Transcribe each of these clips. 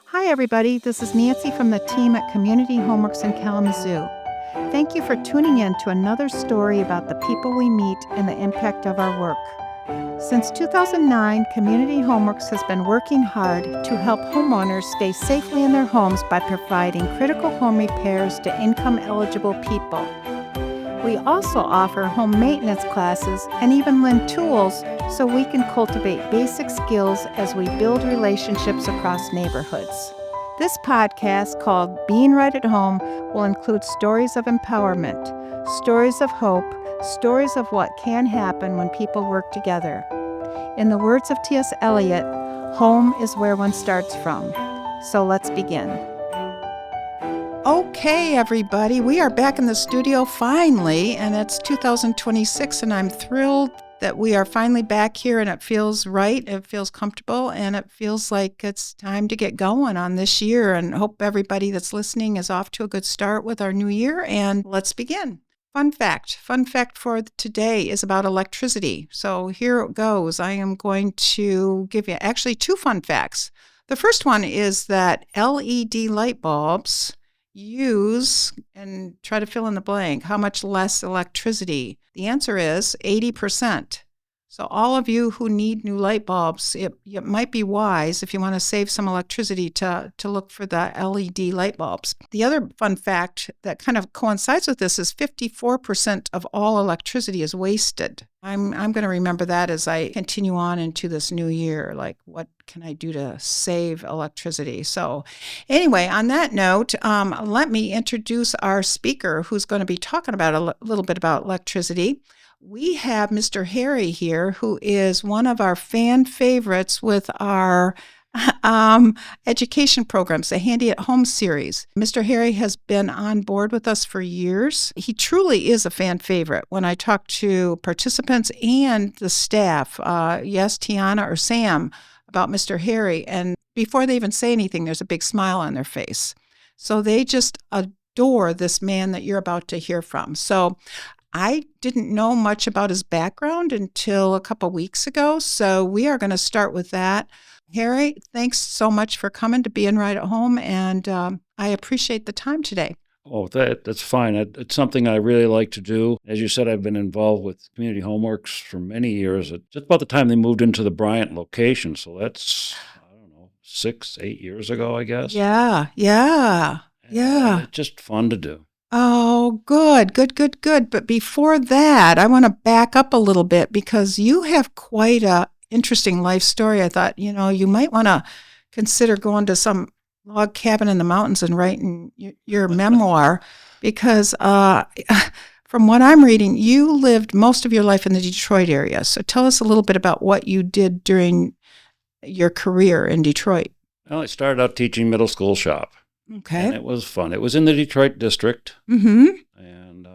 Hi, everybody. This is Nancy from the team at Community Homeworks in Kalamazoo. Thank you for tuning in to another story about the people we meet and the impact of our work. Since 2009, Community Homeworks has been working hard to help homeowners stay safely in their homes by providing critical home repairs to income-eligible people. We also offer home maintenance classes and even lend tools so we can cultivate basic skills as we build relationships across neighborhoods. This podcast, called Being Right at Home, will include stories of empowerment, stories of hope, stories of what can happen when people work together. In the words of T.S. Eliot, home is where one starts from. So let's begin. Okay, everybody, we are back in the studio finally, and it's 2026, and I'm thrilled that we are finally back here, and it feels right, it feels comfortable, and it feels like it's time to get going on this year, and hope everybody that's listening is off to a good start with our new year, and let's begin. Fun fact for today is about electricity. So here it goes. I am going to give you actually two fun facts. The first one is that LED light bulbs use, and try to fill in the blank, how much less electricity? The answer is 80%. So all of you who need new light bulbs, it might be wise if you want to save some electricity to look for the LED light bulbs. The other fun fact that kind of coincides with this is 54% of all electricity is wasted. I'm going to remember that as I continue on into this new year, like what can I do to save electricity? So anyway, on that note, let me introduce our speaker who's going to be talking about a little bit about electricity. We have Mr. Harry here, who is one of our fan favorites with our education programs, the Handy at Home series. Mr. Harry has been on board with us for years. He truly is a fan favorite. When I talk to participants and the staff, yes, Tiana or Sam, about Mr. Harry, and before they even say anything, there's a big smile on their face. So they just adore this man that you're about to hear from. So I didn't know much about his background until a couple weeks ago, so we are going to start with that. Harry, thanks so much for coming to Being Right at Home, and I appreciate the time today. Oh, that's fine. It's something I really like to do. As you said, I've been involved with Community Homeworks for many years. Just about the time they moved into the Bryant location, so that's, 6, 8 years ago, I guess. Yeah. It's just fun to do. Oh, good. But before that, I want to back up a little bit because you have quite a interesting life story. I thought, you might want to consider going to some log cabin in the mountains and writing your memoir because from what I'm reading, you lived most of your life in the Detroit area. So tell us a little bit about what you did during your career in Detroit. Well, I started out teaching middle school shop. Okay. And it was fun. It was in the Detroit district. Mm-hmm. And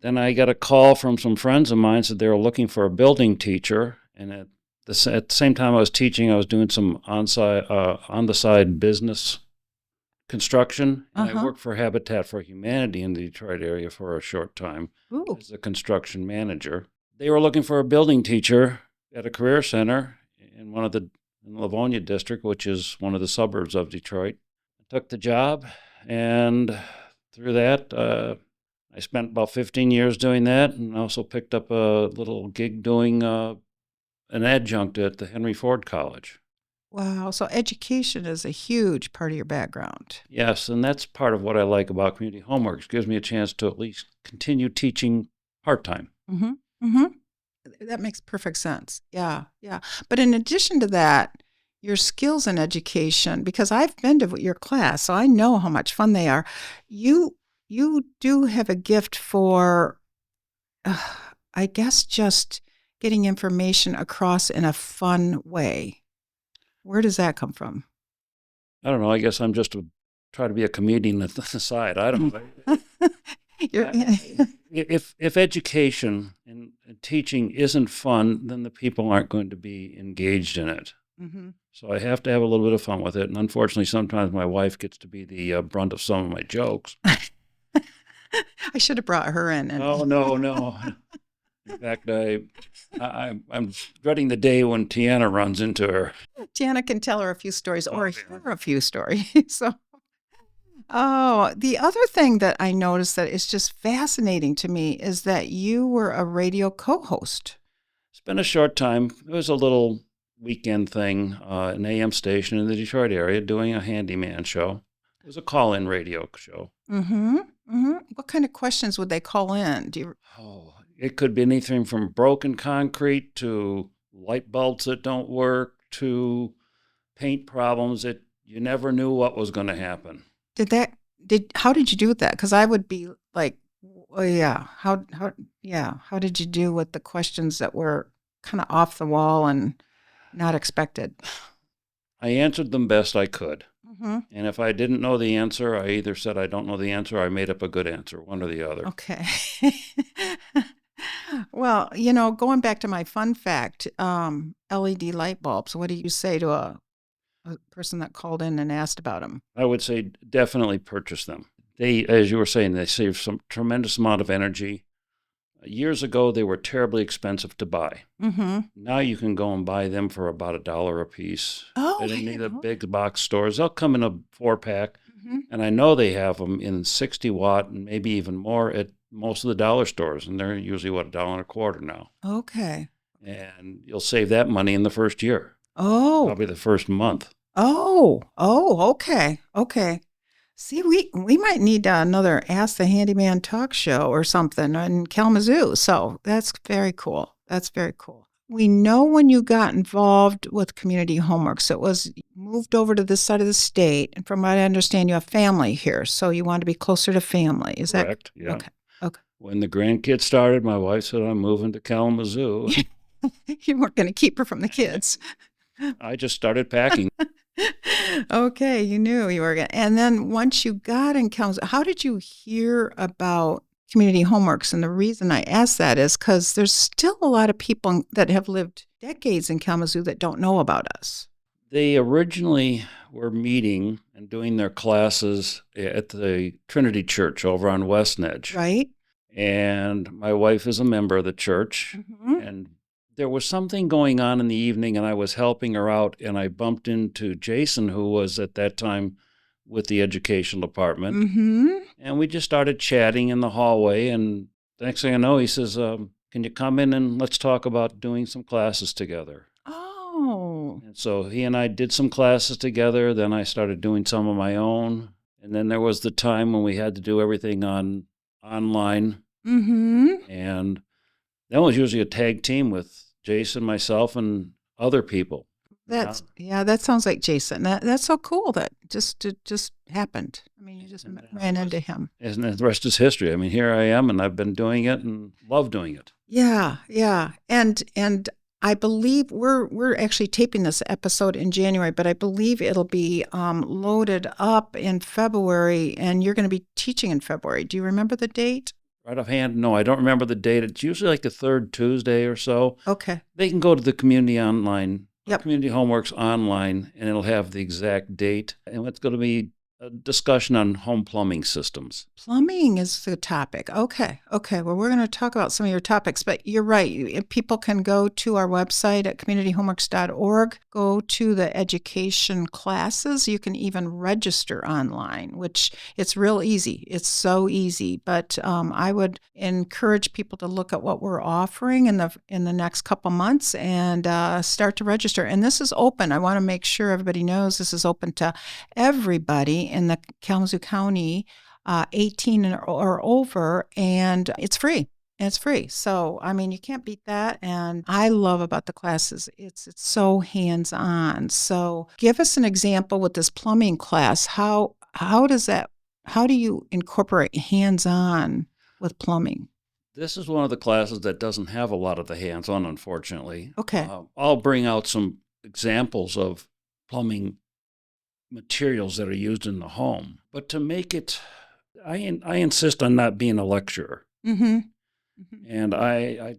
then I got a call from some friends of mine, said they were looking for a building teacher. And at the same time I was teaching, I was doing some on-the-side business construction. And I worked for Habitat for Humanity in the Detroit area for a short time as a construction manager. They were looking for a building teacher at a career center in the Livonia district, which is one of the suburbs of Detroit. Took the job, and through that, I spent about 15 years doing that, and also picked up a little gig doing an adjunct at the Henry Ford College. Wow, so education is a huge part of your background. Yes, and that's part of what I like about Community Homeworks. It gives me a chance to at least continue teaching part-time. Mm-hmm. Mm-hmm. That makes perfect sense. Yeah. But in addition to that, your skills in education, because I've been to your class, so I know how much fun they are. You do have a gift for, I guess, just getting information across in a fun way. Where does that come from? I don't know. I guess I'm just try to be a comedian at the side. I don't know. If education and teaching isn't fun, then the people aren't going to be engaged in it. Mm-hmm. So I have to have a little bit of fun with it. And unfortunately, sometimes my wife gets to be the brunt of some of my jokes. I should have brought her in. Oh, no. In fact, I'm dreading the day when Tiana runs into her. Jana can tell her a few stories or Oh, hear yeah. a few stories. So, oh, the other thing that I noticed that is just fascinating to me is that you were a radio co-host. It's been a short time. It was a little weekend thing, an AM station in the Detroit area doing a handyman show. It was a call-in radio show. Mm-hmm. Mm-hmm. What kind of questions would they call in? Do you? Oh, it could be anything from broken concrete to light bulbs that don't work to paint problems that you never knew what was going to happen. How did you do with that? Because I would be like, oh yeah, how did you do with the questions that were kind of off the wall and not expected? I answered them best I could. Mm-hmm. And if I didn't know the answer, I either said I don't know the answer or I made up a good answer, one or the other. Okay. Well, going back to my fun fact, LED light bulbs. What do you say to a person that called in and asked about them? I would say definitely purchase them. They, as you were saying, they save some tremendous amount of energy. Years ago, they were terribly expensive to buy. Mm-hmm. Now you can go and buy them for about $1 a piece. Oh, At any of the yeah. big box stores, they'll come in a 4-pack, Mm-hmm. and I know they have them in 60-watt and maybe even more at most of the dollar stores, and they're usually $1.25 now. Okay. And you'll save that money in the first year, Oh, probably the first month. okay. Okay. See, we might need another Ask the Handyman talk show or something in Kalamazoo. So that's very cool. That's very cool. We know when you got involved with community homework. So it was moved over to this side of the state. And from what I understand, you have family here. So you want to be closer to family. Is that Correct? Yeah. okay? Okay. When the grandkids started, my wife said, I'm moving to Kalamazoo. You weren't going to keep her from the kids. I just started packing. Okay, you knew you were going to. And then once you got in Kalamazoo, how did you hear about community homeworks? And the reason I ask that is because there's still a lot of people that have lived decades in Kalamazoo that don't know about us. They originally were meeting and doing their classes at the Trinity Church over on West Edge. Right? And my wife is a member of the church. Mm-hmm. And there was something going on in the evening, and I was helping her out, and I bumped into Jason, who was at that time with the education department. Mm-hmm. And we just started chatting in the hallway. And the next thing I know, he says, can you come in and let's talk about doing some classes together? Oh. And so he and I did some classes together. Then I started doing some of my own. And then there was the time when we had to do everything online. Mm-hmm. And that was usually a tag team with Jason, myself, and other people. That sounds like Jason. That's so cool that it just happened. I mean, you just ran into him. And the rest is history. I mean, here I am, and I've been doing it and love doing it. Yeah. And I believe we're actually taping this episode in January, but I believe it'll be loaded up in February, and you're going to be teaching in February. Do you remember the date? Right offhand, no, I don't remember the date. It's usually like the third Tuesday or so. Okay. They can go to the community online, Yep. Community Homeworks online, and it'll have the exact date. And it's going to be a discussion on home plumbing systems. Plumbing is the topic. Okay. Well, we're going to talk about some of your topics, but you're right. People can go to our website at communityhomeworks.org, go to the education classes. You can even register online, which it's real easy. It's so easy. But I would encourage people to look at what we're offering in the next couple months and start to register. And this is open. I want to make sure everybody knows this is open to everybody in the Kalamazoo County, 18 or over, and it's free. So, I mean, you can't beat that. And I love about the classes, it's so hands-on. So give us an example with this plumbing class. How do you incorporate hands-on with plumbing? This is one of the classes that doesn't have a lot of the hands-on, unfortunately. Okay. I'll bring out some examples of plumbing materials that are used in the home. But to make it, I insist on not being a lecturer. Mm-hmm. Mm-hmm. And I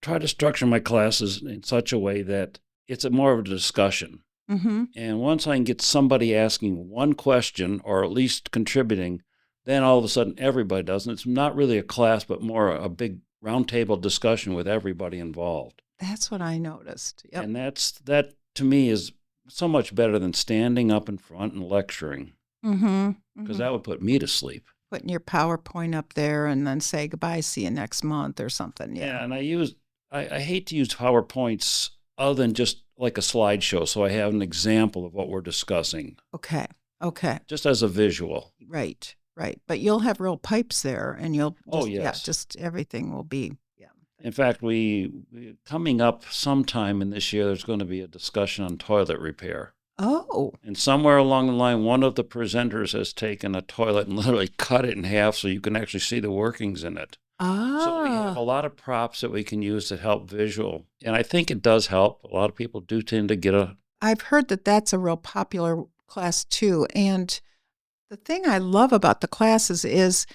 try to structure my classes in such a way that it's more of a discussion. Mm-hmm. And once I can get somebody asking one question or at least contributing, then all of a sudden everybody does. And it's not really a class, but more a big roundtable discussion with everybody involved. That's what I noticed. Yep. And that to me is so much better than standing up in front and lecturing, Mm-hmm. because Mm-hmm. that would put me to sleep. Putting your PowerPoint up there and then say goodbye, see you next month or something. Yeah, Yeah. and I hate to use PowerPoints other than just like a slideshow, so I have an example of what we're discussing, Okay. Okay. just as a visual. Right. Right. But you'll have real pipes there and you'll Oh, just, yeah, yes. just everything will be, yeah. In fact, we coming up sometime in this year, there's going to be a discussion on toilet repair. Oh. And somewhere along the line, one of the presenters has taken a toilet and literally cut it in half so you can actually see the workings in it. So we have a Ah. lot of props that we can use to help visual. And I think it does help. A lot of people do tend to get a, I've heard that that's a real popular class too. And the thing I love about the classes is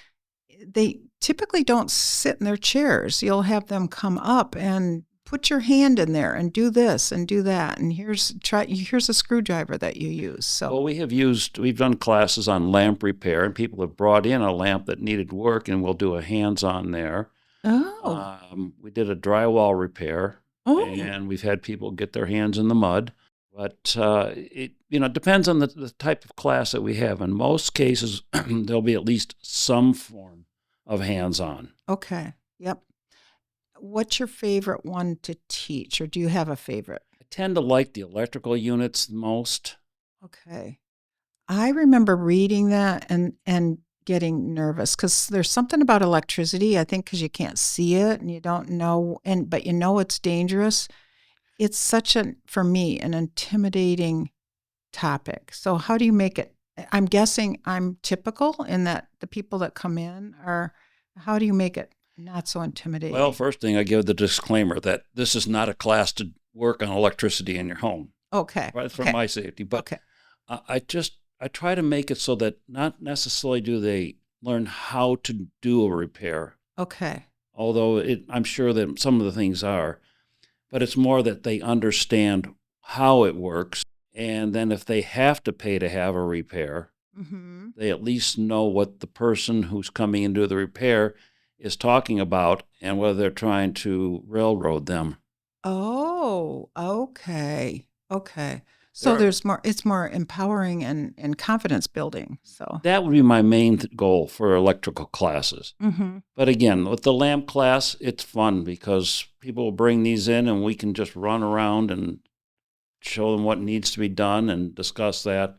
they typically don't sit in their chairs. You'll have them come up and put your hand in there and do this and do that. And here's a screwdriver that you use. So well, we've done classes on lamp repair, and people have brought in a lamp that needed work, and we'll do a hands-on there. oh. We did a drywall repair, Oh. and we've had people get their hands in the mud. But it depends on the type of class that we have. In most cases, there'll be at least some form of hands-on. Okay. Yep. What's your favorite one to teach, or do you have a favorite? I tend to like the electrical units the most. Okay. I remember reading that and getting nervous because there's something about electricity, I think, because you can't see it and you don't know, but you know it's dangerous. It's for me, an intimidating topic. So how do you make it? I'm guessing I'm typical in that the people that come in how do you make it not so intimidating? Well, first thing, I give the disclaimer that this is not a class to work on electricity in your home. Okay. Right, for Okay. my safety. But Okay. I try to make it so that not necessarily do they learn how to do a repair, Okay. although I'm sure that some of the things are, but it's more that they understand how it works. And then if they have to pay to have a repair, Mm-hmm. they at least know what the person who's coming in to do the repair is talking about and whether they're trying to railroad them. Oh, okay. Okay. So it's more empowering and confidence building. So, That would be my main goal for electrical classes. mm-hmm. But again, with the lamp class, it's fun because people will bring these in and we can just run around and show them what needs to be done and discuss that.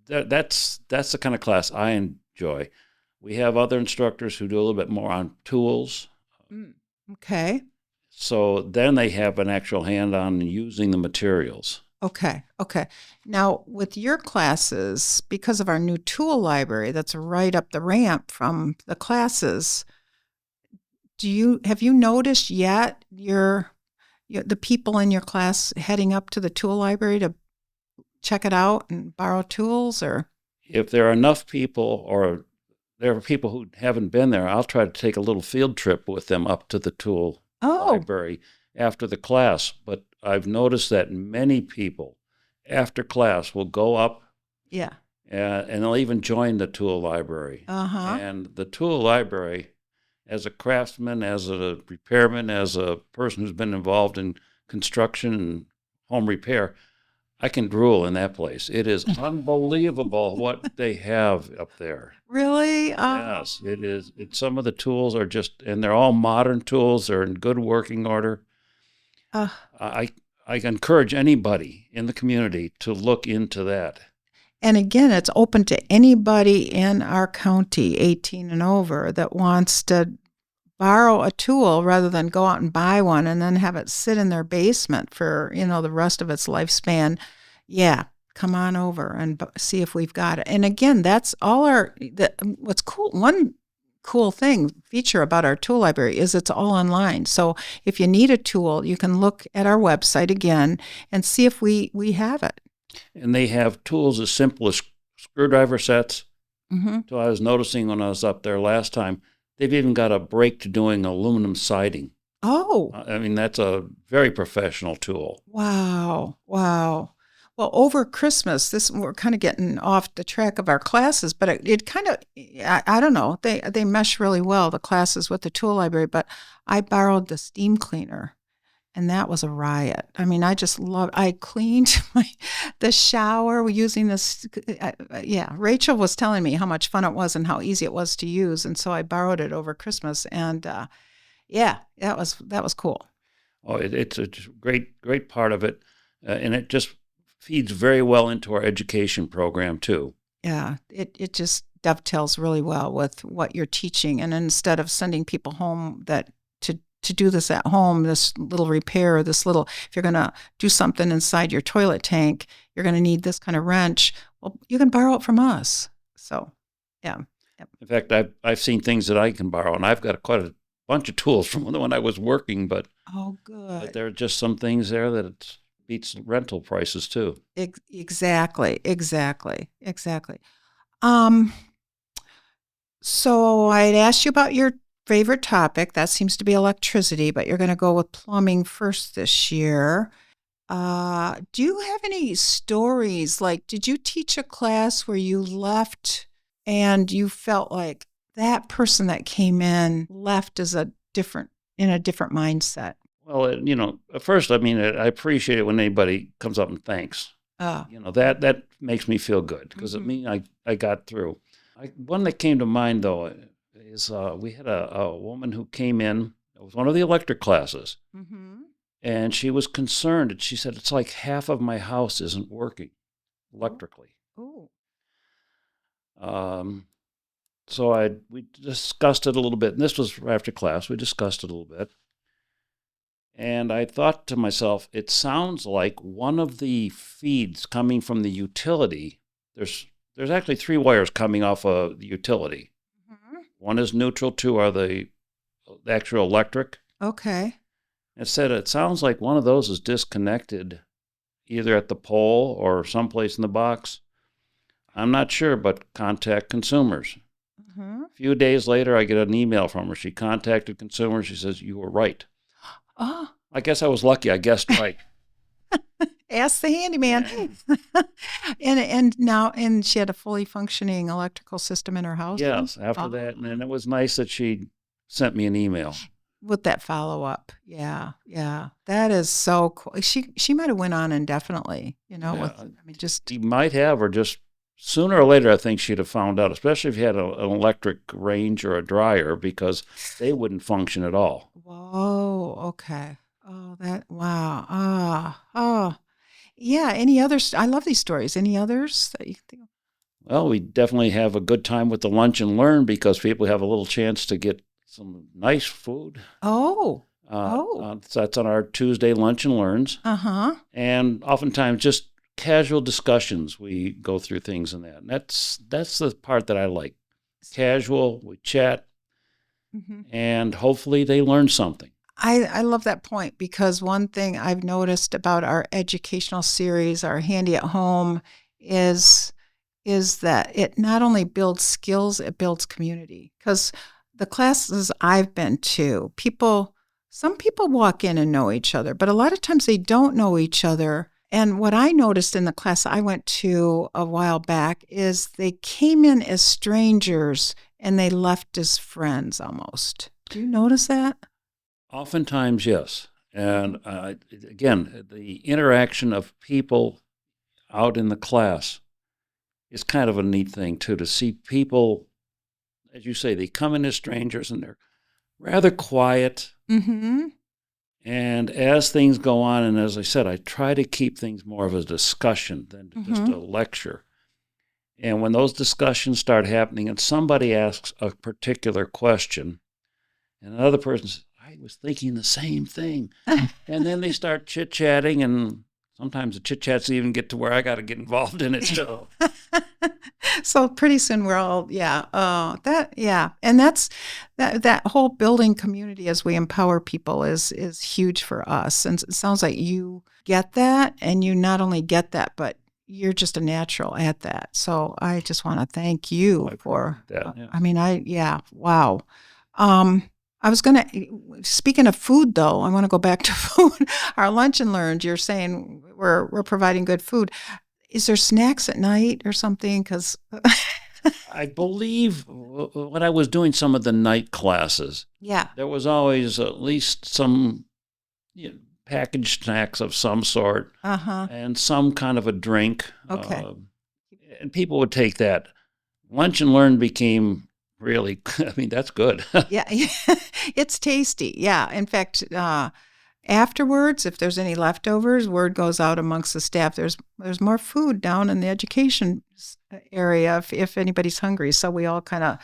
That's the kind of class I enjoy. We have other instructors who do a little bit more on tools. Okay. So then they have an actual hand on using the materials. Okay. Okay. Now, with your classes, because of our new tool library that's right up the ramp from the classes, have you noticed yet the people in your class heading up to the tool library to check it out and borrow tools, or? If there are enough people or there are people who haven't been there, I'll try to take a little field trip with them up to the tool library after the class. But I've noticed that many people after class will go up, yeah, and they'll even join the tool library. Uh-huh. And the tool library, as a craftsman, as a repairman, as a person who's been involved in construction and home repair, I can drool in that place. It is unbelievable what they have up there. Really? Yes, it is. Some of the tools are and they're all modern tools. They're in good working order. I encourage anybody in the community to look into that. And again, it's open to anybody in our county, 18 and over, that wants to borrow a tool rather than go out and buy one and then have it sit in their basement for, the rest of its lifespan. Yeah, come on over and see if we've got it. And again, that's all what's cool. One cool feature about our tool library is it's all online. So if you need a tool, you can look at our website again and see if we have it. And they have tools as simple as screwdriver sets. Mm-hmm. So I was noticing when I was up there last time, they've even got a break to doing aluminum siding. Oh. I mean, that's a very professional tool. Wow. Well, over Christmas, we're kind of getting off the track of our classes, but it kind of, I don't know, they mesh really well, the classes with the tool library, but I borrowed the steam cleaner, and that was a riot. I mean, I cleaned the shower using this. Yeah, Rachel was telling me how much fun it was and how easy it was to use, and so I borrowed it over Christmas, and yeah, that was cool. Oh, it's a great part of it, and it just feeds very well into our education program too. Yeah, it just dovetails really well with what you're teaching, and instead of sending people home to do this at home, this little repair, if you're going to do something inside your toilet tank, you're going to need this kind of wrench. Well, you can borrow it from us. So, yeah. Yep. In fact, I've seen things that I can borrow, and I've got quite a bunch of tools from when I was working, but oh, good. But there are just some things there that it beats rental prices too. Exactly. So I'd asked you about your favorite topic. That seems to be electricity, but you're going to go with plumbing first this year. Do you have any stories? Like, did you teach a class where you left and you felt like that person that came in left in a different mindset? Well, at first, I mean, I appreciate it when anybody comes up and thanks. That makes me feel good because it means I got through. One that came to mind, though, is we had a woman who came in. It was one of the electric classes. And she was concerned. And she said, it's like half of my house isn't working electrically. Oh. So we discussed it a little bit. And this was after class. We discussed it a little bit. And I thought to myself, it sounds like one of the feeds coming from the utility, there's actually 3 wires coming off of the utility. One is neutral, 2 are the actual electric. Okay. It said it sounds like one of those is disconnected either at the pole or someplace in the box. I'm not sure, but contact consumers. A few days later, I get an email from her. She contacted consumers. She says, you were right. Oh. I guess I was lucky. I guessed right. Ask the handyman. Yeah. And she had a fully functioning electrical system in her house? Yes, after that. And it was nice that she sent me an email. With that follow-up. Yeah. That is so cool. She might have went on indefinitely, She might have, or just sooner or later, I think she'd have found out, especially if you had an electric range or a dryer, because they wouldn't function at all. Whoa, okay. Oh, wow. Yeah, any others? I love these stories. Any others that you can think of? Well, we definitely have a good time with the lunch and learn because people have a little chance to get some nice food. So that's on our Tuesday lunch and learns. And oftentimes just casual discussions. We go through things in that. And that's the part that I like. Casual, we chat, and hopefully they learn something. I love that point because one thing I've noticed about our educational series, our Handy at Home, is that it not only builds skills, it builds community. Because the classes I've been to, some people walk in and know each other, but a lot of times they don't know each other. And what I noticed in the class I went to a while back is they came in as strangers and they left as friends almost. Do you notice that? Oftentimes, yes. And again, the interaction of people out in the class is kind of a neat thing, too, to see people, as you say, they come in as strangers and they're rather quiet. And as things go on, and as I said, I try to keep things more of a discussion than just a lecture. And when those discussions start happening and somebody asks a particular question, and another person says, I was thinking the same thing. And then they start chit-chatting, and sometimes the chit-chats even get to where I got to get involved in it. So pretty soon we're all, and that's that whole building community as we empower people is huge for us. And it sounds like you get that, and you not only get that, but you're just a natural at that. So I just want to thank you for that. Yeah. Wow. I was speaking of food though, I want to go back to food. Our lunch and learns, you're saying we're providing good food. Is there snacks at night or something? Because I believe when I was doing some of the night classes, yeah. there was always at least some packaged snacks of some sort Uh-huh. and some kind of a drink. Okay. And people would take that. Lunch and learn became really, I mean, that's good. Yeah. It's tasty. Yeah. In fact, afterwards, if there's any leftovers, word goes out amongst the staff. There's more food down in the education area if anybody's hungry. So we all kind of,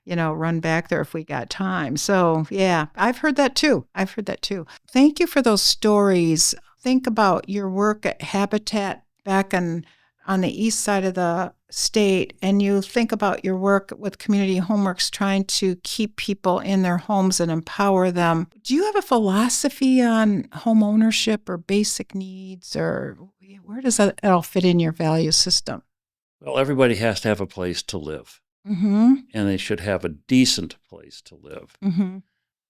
run back there if we got time. So yeah, I've heard that too. Thank you for those stories. Think about your work at Habitat back on the east side of the state, and you think about your work with Community Homeworks trying to keep people in their homes and empower them. Do you have a philosophy on home ownership or basic needs, or where does that all fit in your value system? Well, everybody has to have a place to live, Mm-hmm. and they should have a decent place to live. Mm-hmm.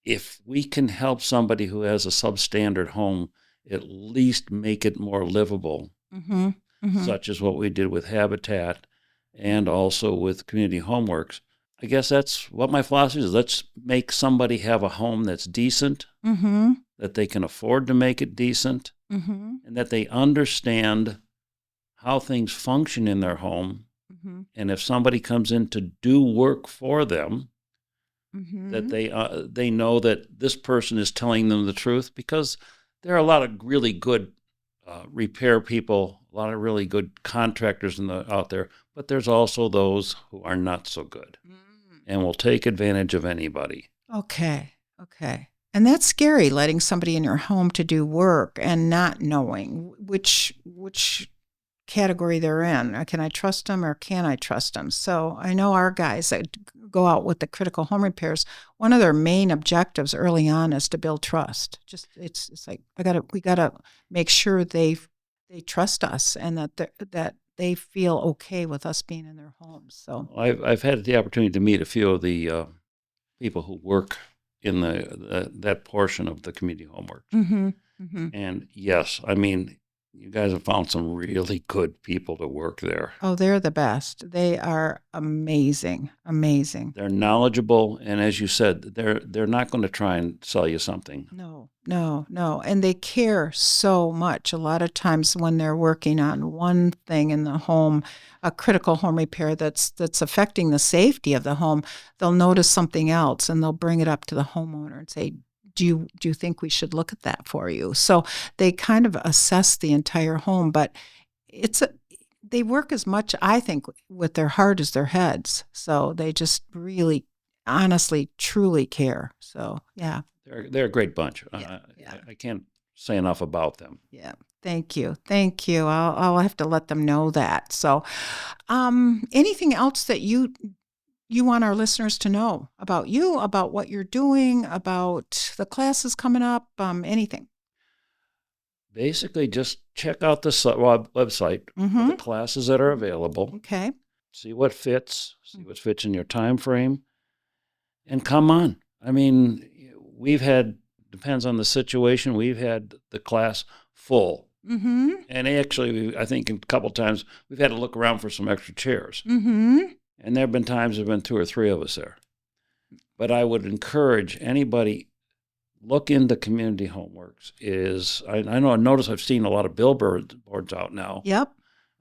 If we can help somebody who has a substandard home at least make it more livable, Mm-hmm. Mm-hmm. such as what we did with Habitat and also with Community Homeworks. I guess that's what my philosophy is. Let's make somebody have a home that's decent, Mm-hmm. that they can afford to make it decent, Mm-hmm. and that they understand how things function in their home. Mm-hmm. And if somebody comes in to do work for them, Mm-hmm. that they know that this person is telling them the truth, because there are a lot of really good repair people, a lot of really good contractors out there, but there's also those who are not so good and will take advantage of anybody. Okay. And that's scary, letting somebody in your home to do work and not knowing which category they're in. Can I trust them or can I trust them? So I know our guys that go out with the critical home repairs, one of their main objectives early on is to build trust. Just it's like we gotta make sure they trust us and that they feel okay with us being in their homes. So I've had the opportunity to meet a few of the people who work in that portion of the Community Homework. mm-hmm, mm-hmm. And yes, I mean, you guys have found some really good people to work there. Oh, they're the best. They are amazing. They're knowledgeable, and as you said, they're not going to try and sell you something. No. And they care so much. A lot of times when they're working on one thing in the home, a critical home repair that's affecting the safety of the home, they'll notice something else and they'll bring it up to the homeowner and say, do you think we should look at that for you? So they kind of assess the entire home, but they work as much, I think, with their heart as their heads. So they just really, honestly, truly care. So yeah, they're a great bunch. Yeah. I can't say enough about them. Yeah. Thank you. I'll have to let them know that. So, anything else that you want our listeners to know about you, about what you're doing, about the classes coming up, anything? Basically, just check out the website, Mm-hmm. the classes that are available, Okay. see what fits in your time frame, and come on. I mean, depends on the situation, we've had the class full. Mm-hmm. And actually, I think a couple times we've had to look around for some extra chairs. Mm-hmm. And there have been times there have been 2 or 3 of us there. But I would encourage anybody, look into Community Homeworks. Notice I've seen a lot of billboards out now. Yep.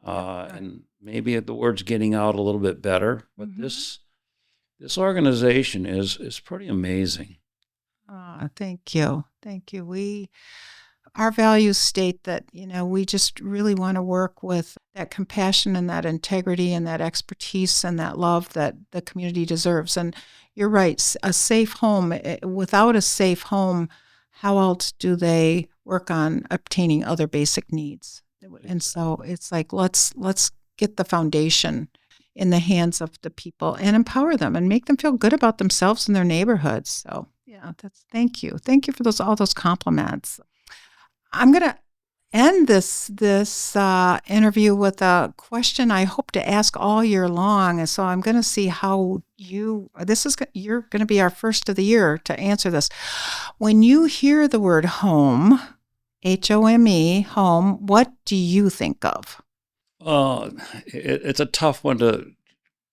And maybe the word's getting out a little bit better. But Mm-hmm. this organization is pretty amazing. Thank you. Our values state that, we just really want to work with that compassion and that integrity and that expertise and that love that the community deserves. And you're right, a safe home, without a safe home, how else do they work on obtaining other basic needs? And so it's like, let's get the foundation in the hands of the people and empower them and make them feel good about themselves and their neighborhoods. So yeah, thank you. Thank you for all those compliments. I'm going to end this interview with a question I hope to ask all year long. And so I'm going to see how you're going to be our first of the year to answer this. When you hear the word home, Home, home. What do you think of? It's a tough one to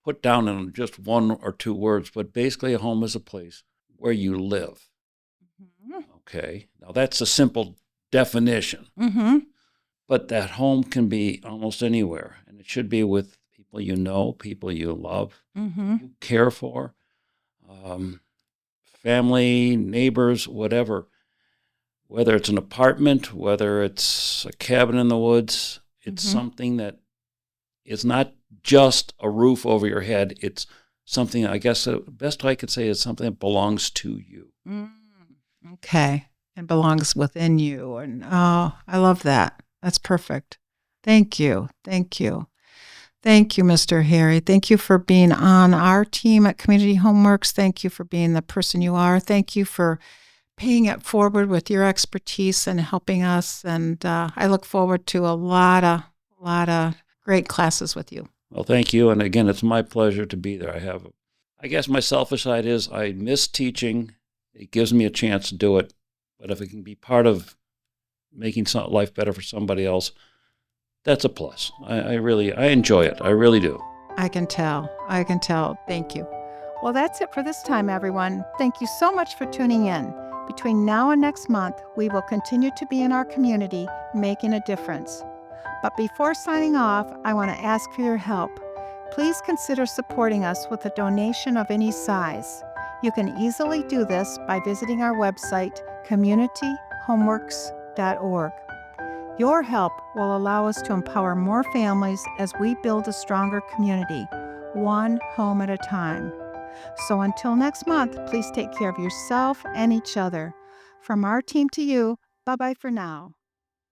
put down in just one or two words, but basically, a home is a place where you live. Mm-hmm. Okay. Now, that's a simple definition, Mm-hmm. but that home can be almost anywhere, and it should be with people you know, people you love, Mm-hmm. you care for, um, family, neighbors, whatever. Whether it's an apartment, whether it's a cabin in the woods, it's Mm-hmm. something that is not just a roof over your head. It's something, I guess, the best I could say is something that belongs to you. Mm. Okay. It belongs within you. And oh, I love that. That's perfect. Thank you. Thank you. Thank you, Mr. Harry. Thank you for being on our team at Community Homeworks. Thank you for being the person you are. Thank you for paying it forward with your expertise and helping us. And I look forward to a lot of great classes with you. Well, thank you. And again, it's my pleasure to be there. I guess my selfish side is I miss teaching. It gives me a chance to do it. But if it can be part of making life better for somebody else, that's a plus. I enjoy it. I really do. I can tell. I can tell. Thank you. Well, that's it for this time, everyone. Thank you so much for tuning in. Between now and next month, we will continue to be in our community, making a difference. But before signing off, I want to ask for your help. Please consider supporting us with a donation of any size. You can easily do this by visiting our website, communityhomeworks.org. Your help will allow us to empower more families as we build a stronger community, one home at a time. So until next month, please take care of yourself and each other. From our team to you, bye-bye for now.